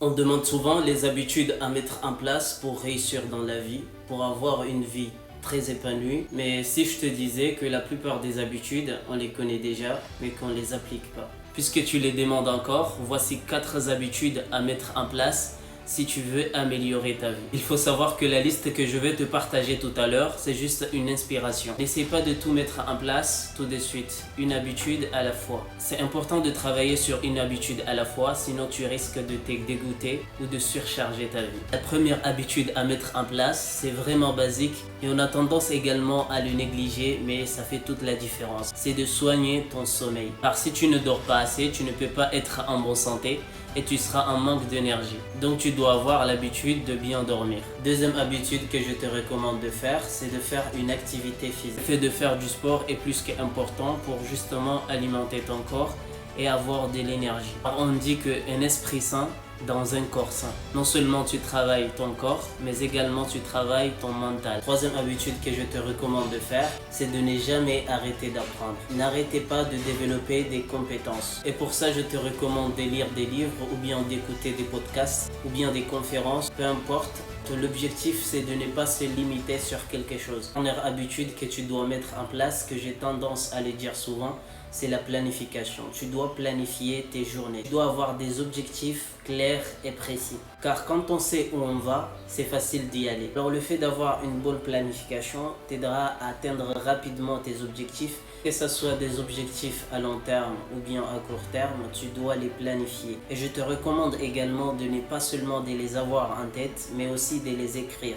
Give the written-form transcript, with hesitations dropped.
On demande souvent les habitudes à mettre en place pour réussir dans la vie, pour avoir une vie très épanouie. Mais si je te disais que la plupart des habitudes, on les connaît déjà, mais qu'on ne les applique pas. Puisque tu les demandes encore, voici 4 habitudes à mettre en place si tu veux améliorer ta vie. Il faut savoir que la liste que je vais te partager tout à l'heure, c'est juste une inspiration. N'essaie pas de tout mettre en place tout de suite, une habitude à la fois. C'est important de travailler sur une habitude à la fois, sinon tu risques de te dégoûter ou de surcharger ta vie. La première habitude à mettre en place, c'est vraiment basique et on a tendance également à le négliger, mais ça fait toute la différence. C'est de soigner ton sommeil. Car si tu ne dors pas assez, tu ne peux pas être en bonne santé et tu seras en manque d'énergie. Donc tu dois avoir l'habitude de bien dormir. Deuxième habitude que je te recommande de faire, c'est de faire une activité physique. Le fait de faire du sport est plus qu'important pour justement alimenter ton corps et avoir de l'énergie. On dit qu'un esprit sain dans un corps sain. Non seulement tu travailles ton corps, mais également tu travailles ton mental. Troisième habitude que je te recommande de faire, c'est de ne jamais arrêter d'apprendre. N'arrêtez pas de développer des compétences. Et pour ça, je te recommande de lire des livres ou bien d'écouter des podcasts ou bien des conférences, peu importe. L'objectif, c'est de ne pas se limiter sur quelque chose. Première habitude que tu dois mettre en place, que j'ai tendance à le dire souvent, c'est la planification. Tu dois planifier tes journées. Tu dois avoir des objectifs clairs et précis. Car quand on sait où on va, c'est facile d'y aller. Alors le fait d'avoir une bonne planification t'aidera à atteindre rapidement tes objectifs. Que ce soit des objectifs à long terme ou bien à court terme, tu dois les planifier. Et je te recommande également de ne pas seulement de les avoir en tête, mais aussi de les écrire.